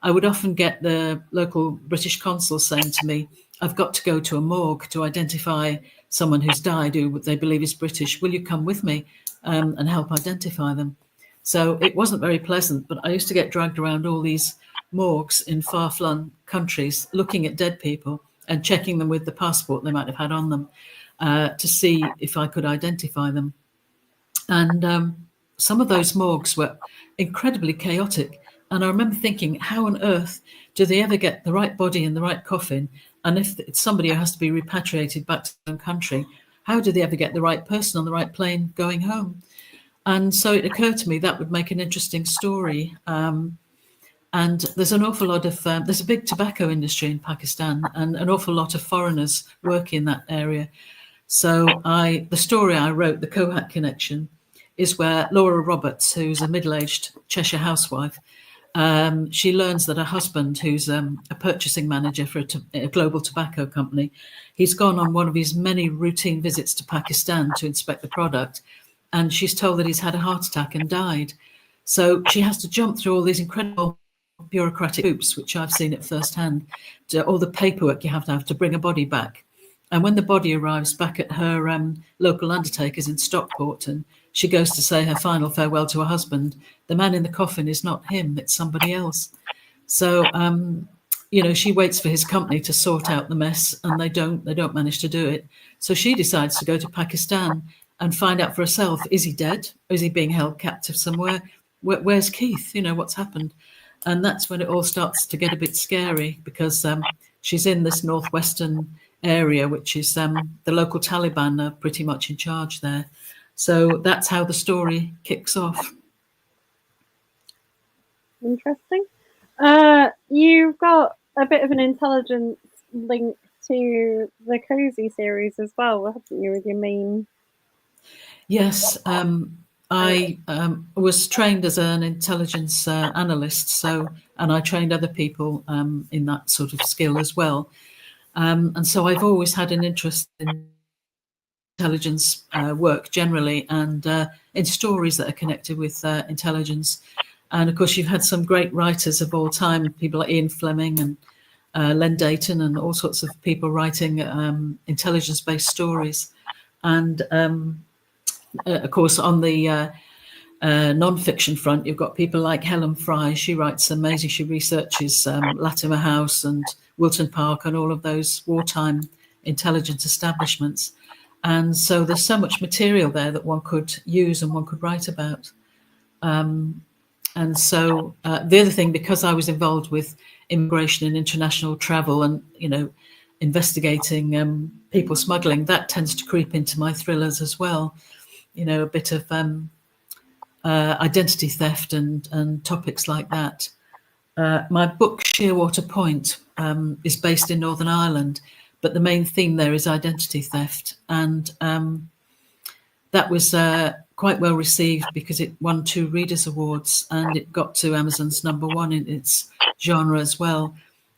I would often get the local British consul saying to me, I've got to go to a morgue to identify someone who's died who they believe is British. Will you come with me and help identify them? So it wasn't very pleasant, but I used to get dragged around all these morgues in far-flung countries, looking at dead people and checking them with the passport they might have had on them to see if I could identify them. And some of those morgues were incredibly chaotic. And I remember thinking, how on earth do they ever get the right body in the right coffin? And if it's somebody who has to be repatriated back to their own country, how do they ever get the right person on the right plane going home? And so it occurred to me that would make an interesting story. And there's an awful lot of, there's a big tobacco industry in Pakistan, and an awful lot of foreigners work in that area. So the story I wrote, The Kohat Connection, is where Laura Roberts, who's a middle-aged Cheshire housewife, she learns that her husband, who's a purchasing manager for a global tobacco company, he's gone on one of his many routine visits to Pakistan to inspect the product, and she's told that he's had a heart attack and died. So she has to jump through all these incredible bureaucratic hoops, which I've seen at first hand, to all the paperwork you have to bring a body back. And when the body arrives back at her local undertaker's in Stockport, and she goes to say her final farewell to her husband, the man in the coffin is not him, it's somebody else. So, she waits for his company to sort out the mess, and they don't manage to do it. So she decides to go to Pakistan and find out for herself, is he dead? Is he being held captive somewhere? Where's Keith? What's happened? And that's when it all starts to get a bit scary, because she's in this northwestern area, which is the local Taliban are pretty much in charge there. So that's how the story kicks off. Interesting. You've got a bit of an intelligence link to the Cozy series as well, haven't you, with your main? Yes. I was trained as an intelligence analyst, and I trained other people in that sort of skill as well. And so I've always had an interest in intelligence work generally, and in stories that are connected with intelligence. And of course, you've had some great writers of all time, people like Ian Fleming and Len Dayton, and all sorts of people writing intelligence-based stories. And of course, on the non-fiction front, you've got people like Helen Fry. She writes amazing. She researches Latimer House and Wilton Park and all of those wartime intelligence establishments. And so there's so much material there that one could use and one could write about. And so the other thing, because I was involved with immigration and international travel and, investigating people smuggling, that tends to creep into my thrillers as well. A bit of identity theft and topics like that. My book, Shearwater Point, is based in Northern Ireland, but the main theme there is identity theft. And that was quite well received because it won 2 Readers' Awards, and it got to Amazon's #1 in its genre as well.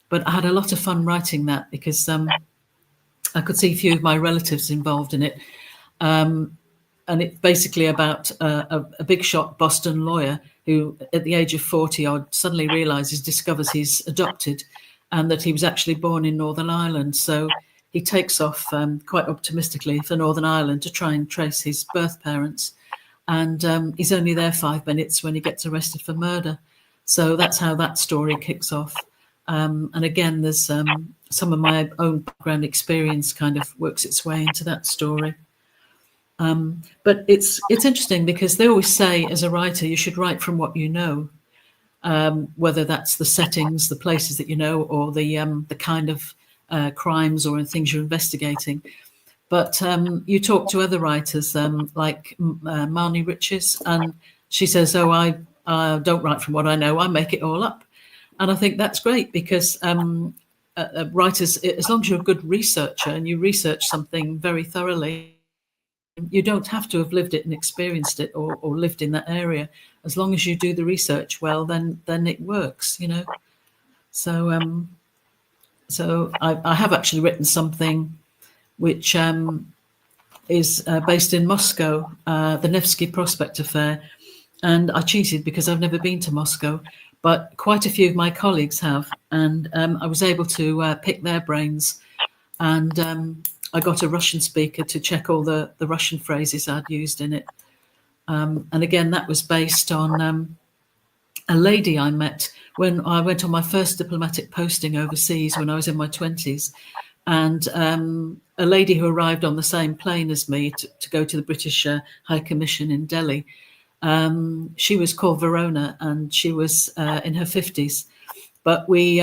But I had a lot of fun writing that because I could see a few of my relatives involved in it. And it's basically about a big shot Boston lawyer who, at the age of 40 odd, suddenly discovers he's adopted and that he was actually born in Northern Ireland. So he takes off quite optimistically for Northern Ireland to try and trace his birth parents. And he's only there 5 minutes when he gets arrested for murder. So that's how that story kicks off. And again, there's some of my own background experience kind of works its way into that story. But it's interesting because they always say, as a writer, you should write from what you know, whether that's the settings, the places that you know, or the kind of crimes or things you're investigating. But you talk to other writers like Marnie Riches, and she says, "Oh, I don't write from what I know; I make it all up." And I think that's great because writers, as long as you're a good researcher and you research something very thoroughly, you don't have to have lived it and experienced it or lived in that area. As long as you do the research well, then it works, So I have actually written something which is based in Moscow, the Nevsky Prospect affair. And I cheated because I've never been to Moscow, but quite a few of my colleagues have. And I was able to pick their brains. And I got a Russian speaker to check all the Russian phrases I'd used in it. And again, that was based on a lady I met when I went on my first diplomatic posting overseas when I was in my 20s. And a lady who arrived on the same plane as me to go to the British High Commission in Delhi. She was called Verona, and she was in her 50s, but we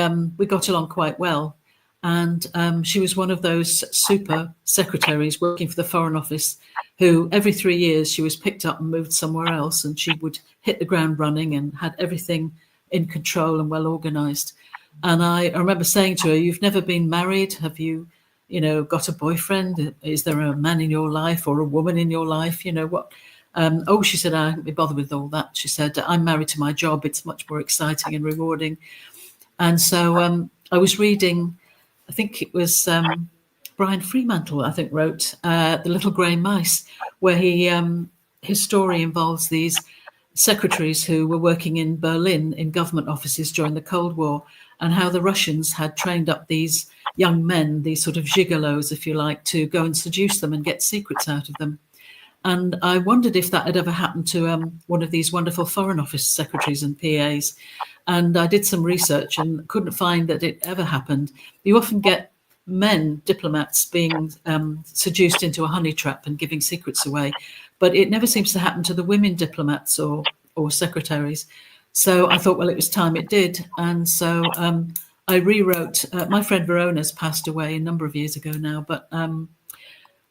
got along quite well. And she was one of those super secretaries working for the Foreign Office who every 3 years she was picked up and moved somewhere else, and she would hit the ground running and had everything in control and well organized. And I remember saying to her, "You've never been married? Have you, got a boyfriend? Is there a man in your life or a woman in your life? What?" Oh, she said, "I can't be bothered with all that." She said, "I'm married to my job. It's much more exciting and rewarding." And so I was reading, I think it was Brian Fremantle, I think, wrote The Little Grey Mice, where his story involves these secretaries who were working in Berlin in government offices during the Cold War, and how the Russians had trained up these young men, these sort of gigolos, if you like, to go and seduce them and get secrets out of them. And I wondered if that had ever happened to one of these wonderful Foreign Office secretaries and PAs. And I did some research and couldn't find that it ever happened. You often get men, diplomats, being seduced into a honey trap and giving secrets away, but it never seems to happen to the women diplomats or secretaries. So I thought, well, it was time it did. And so I rewrote, my friend Verona's passed away a number of years ago now, but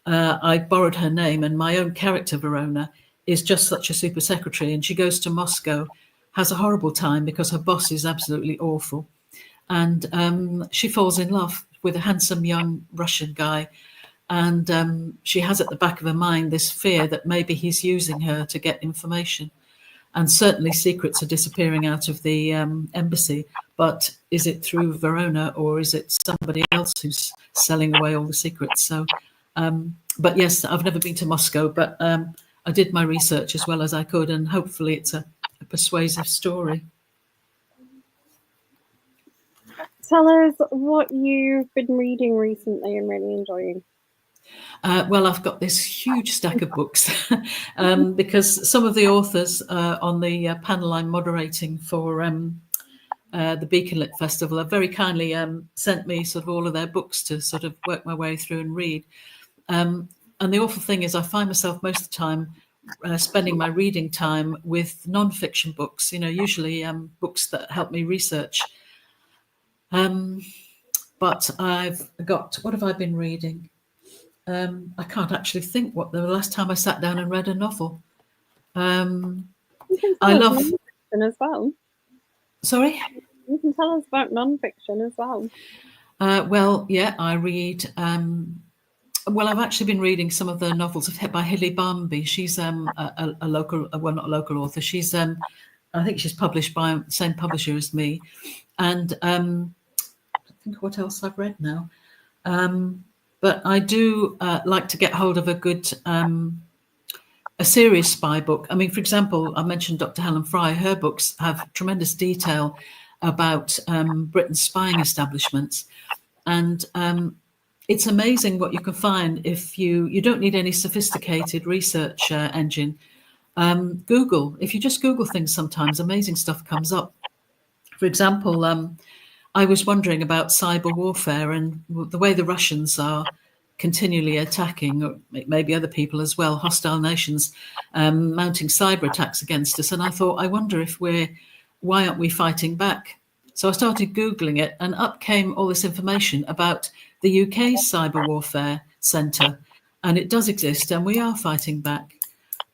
I borrowed her name, and my own character, Verona, is just such a super secretary, and she goes to Moscow, has a horrible time because her boss is absolutely awful, and she falls in love with a handsome young Russian guy, and she has at the back of her mind this fear that maybe he's using her to get information. And certainly secrets are disappearing out of the embassy, but is it through Verona or is it somebody else who's selling away all the secrets? So but yes, I've never been to Moscow, but I did my research as well as I could, and hopefully it's a persuasive story. Tell us what you've been reading recently and really enjoying. Well, I've got this huge stack of books because some of the authors on the panel I'm moderating for the Beaconlit Festival have very kindly sent me sort of all of their books to sort of work my way through and read. And the awful thing is I find myself most of the time spending my reading time with non-fiction books, usually books that help me research. But I've got, what have I been reading? I can't actually think what the last time I sat down and read a novel. You can tell us non-fiction as well. Sorry? You can tell us about non-fiction as well. Well, yeah, I read... well, I've actually been reading some of the novels by Hilly Barmby. She's a local, well, not a local author. She's, I think she's published by the same publisher as me. And I think what else I've read now. But I do like to get hold of a good, a serious spy book. I mean, for example, I mentioned Dr. Helen Fry. Her books have tremendous detail about Britain's spying establishments. And it's amazing what you can find if you don't need any sophisticated research engine. Google, if you just Google things, sometimes amazing stuff comes up. For example, I was wondering about cyber warfare and the way the Russians are continually attacking, or maybe other people as well, hostile nations mounting cyber attacks against us. And I thought, I wonder if why aren't we fighting back? So I started Googling it, and up came all this information about the UK's Cyber Warfare Centre. And it does exist, and we are fighting back.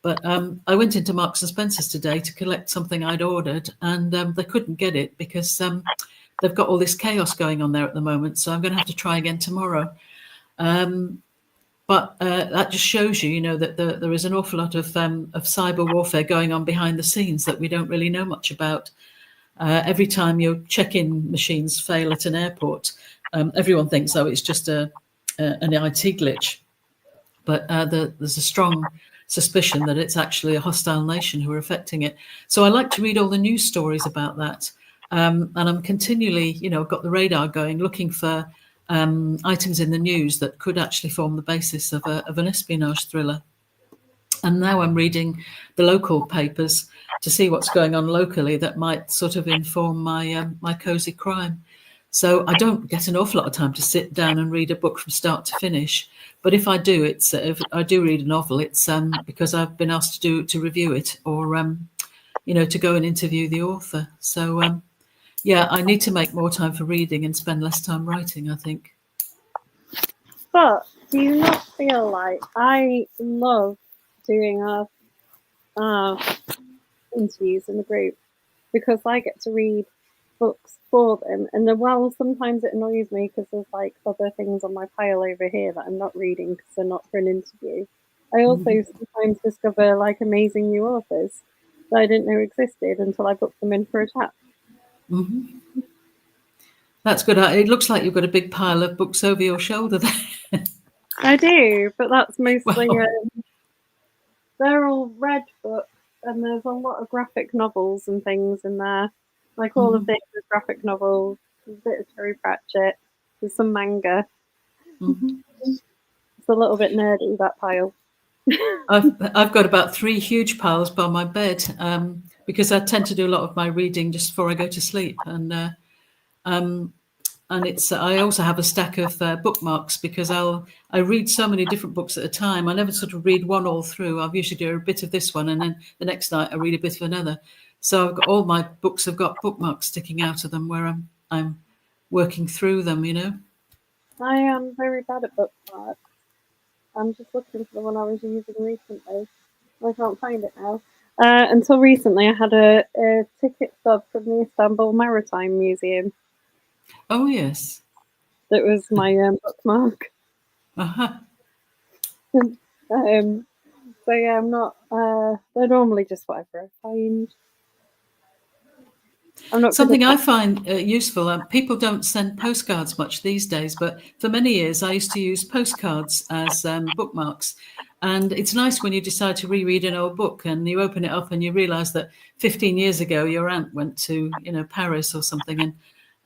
But I went into Marks and Spencer's today to collect something I'd ordered, and they couldn't get it because they've got all this chaos going on there at the moment. So I'm going to have to try again tomorrow. But that just shows you, that there is an awful lot of cyber warfare going on behind the scenes that we don't really know much about. Every time your check-in machines fail at an airport, everyone thinks, oh, it's just an IT glitch. But there's a strong suspicion that it's actually a hostile nation who are affecting it. So I like to read all the news stories about that. And I'm continually, got the radar going, looking for items in the news that could actually form the basis of an espionage thriller. And now I'm reading the local papers to see what's going on locally that might sort of inform my cozy crime. So I don't get an awful lot of time to sit down and read a book from start to finish. But if I do, if I do read a novel, it's because I've been asked to review it, or to go and interview the author. So yeah, I need to make more time for reading and spend less time writing, I think. But do you not feel like I love doing our interviews in the group, because I get to read books for them, and then sometimes it annoys me because there's like other things on my pile over here that I'm not reading because they're not for an interview. I also sometimes discover like amazing new authors that I didn't know existed until I booked them in for a chat. Mm-hmm. That's good. It looks like you've got a big pile of books over your shoulder there. I do, but that's mostly Well, they're all read books, and there's a lot of graphic novels and things in there. Like all of David's graphic novels, there's a bit of Terry Pratchett, there's some manga. It's a little bit nerdy, that pile. I've got about 3 huge piles by my bed, because I tend to do a lot of my reading just before I go to sleep, and it's I also have a stack of bookmarks, because I read so many different books at a time. I never sort of read one all through. I've usually do a bit of this one, and then the next night I read a bit of another. So I've got, all my books have got bookmarks sticking out of them where I'm working through them. I am very bad at bookmarks. I'm just looking for the one I was using recently. I can't find it now. Until recently, I had a ticket stub from the Istanbul Maritime Museum. Oh yes. That was my bookmark. Uh-huh. So yeah, I'm not. They're normally just whatever I find. I'm not Something I find useful. People don't send postcards much these days, but for many years I used to use postcards as bookmarks. And it's nice when you decide to reread an old book and you open it up and you realise that 15 years ago your aunt went to Paris or something,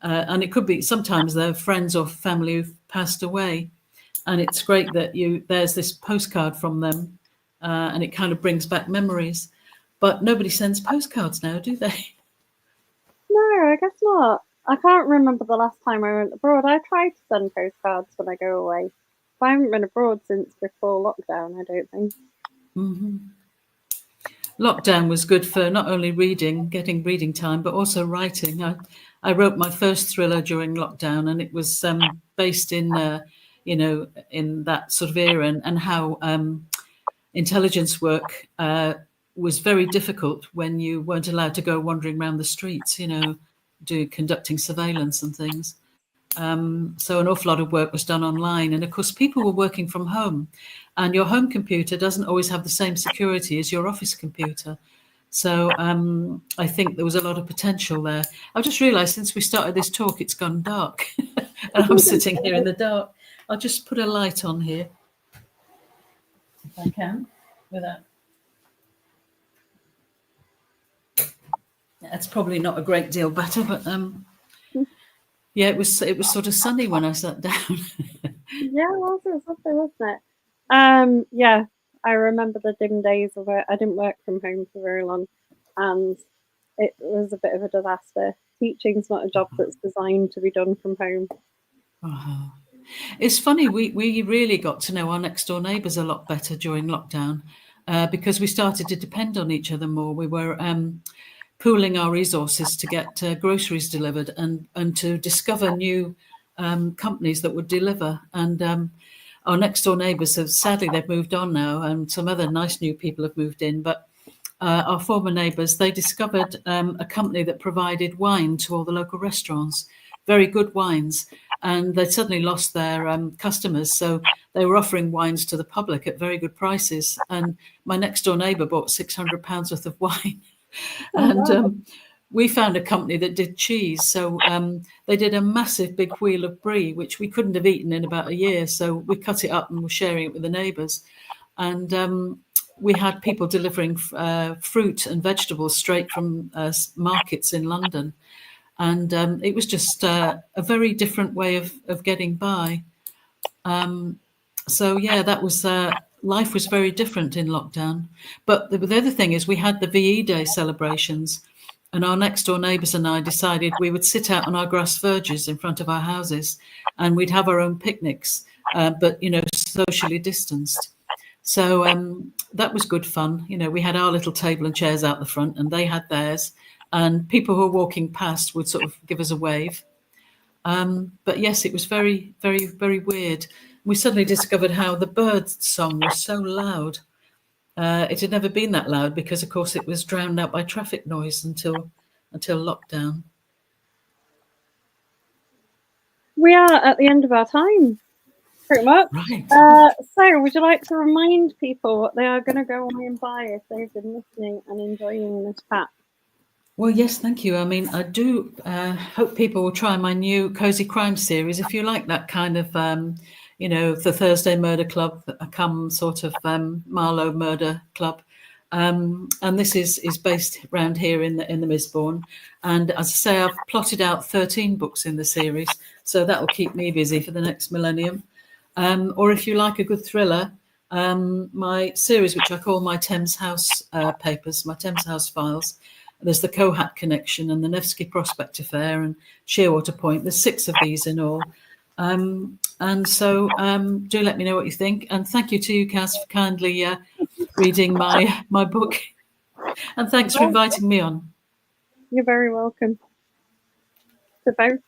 and it could be sometimes they're friends or family who've passed away, and it's great that there's this postcard from them, and it kind of brings back memories. But nobody sends postcards now, do they? No, I guess not. I can't remember the last time I went abroad. I try to send postcards when I go away, but I haven't been abroad since before lockdown, I don't think. Mm-hmm. Lockdown was good for not only getting reading time, but also writing. I wrote my first thriller during lockdown, and it was based in in that sort of era, and how intelligence work was very difficult when you weren't allowed to go wandering around the streets, conducting surveillance and things. So an awful lot of work was done online, and of course people were working from home, and your home computer doesn't always have the same security as your office computer. So I think there was a lot of potential there. I've just realised since we started this talk, it's gone dark, and I'm sitting here in the dark. I'll just put a light on here, if I can, without. That's probably not a great deal better, but yeah, it was sort of sunny when I sat down. Yeah, it was lovely, wasn't it? Yeah, I remember the dim days of it. I didn't work from home for very long, and it was a bit of a disaster. Teaching's not a job that's designed to be done from home. Uh-huh. It's funny, we really got to know our next door neighbours a lot better during lockdown, because we started to depend on each other more. We were pooling our resources to get groceries delivered, and to discover new companies that would deliver. And our next door neighbours sadly they've moved on now, and some other nice new people have moved in. But our former neighbours, they discovered a company that provided wine to all the local restaurants, very good wines. And they suddenly lost their customers, so they were offering wines to the public at very good prices. And my next door neighbour bought £600 worth of wine. Oh, wow. And we found a company that did cheese. So they did a massive big wheel of brie, which we couldn't have eaten in about a year. So we cut it up and were sharing it with the neighbours. And we had people delivering fruit and vegetables straight from markets in London. And it was just a very different way of getting by. So yeah, that was life was very different in lockdown. But the other thing is we had the VE Day celebrations, and our next door neighbours and I decided we would sit out on our grass verges in front of our houses, and we'd have our own picnics, but socially distanced. So that was good fun. We had our little table and chairs out the front, and they had theirs, and people who were walking past would sort of give us a wave. But yes, it was very, very, very weird. We suddenly discovered how the bird song was so loud. It had never been that loud because, of course, it was drowned out by traffic noise until lockdown. We are at the end of our time, pretty much. Right. So, would you like to remind people what they are going to go away and buy if they've been listening and enjoying this chat? Well, yes, thank you. I mean, I do hope people will try my new Cozy Crime series. If you like that kind of, the Thursday Murder Club, come sort of Marlowe Murder Club. And this is based around here in the Misbourne. And as I say, I've plotted out 13 books in the series, so that will keep me busy for the next millennium. Or if you like a good thriller, my series, which I call my Thames House papers, my Thames House files. There's the Kohat Connection and the Nevsky Prospect Affair and Shearwater Point. There's 6 of these in all. And so do let me know what you think. And thank you to you, Kaz, for kindly reading my book. And thanks for inviting me on. You're very welcome. To both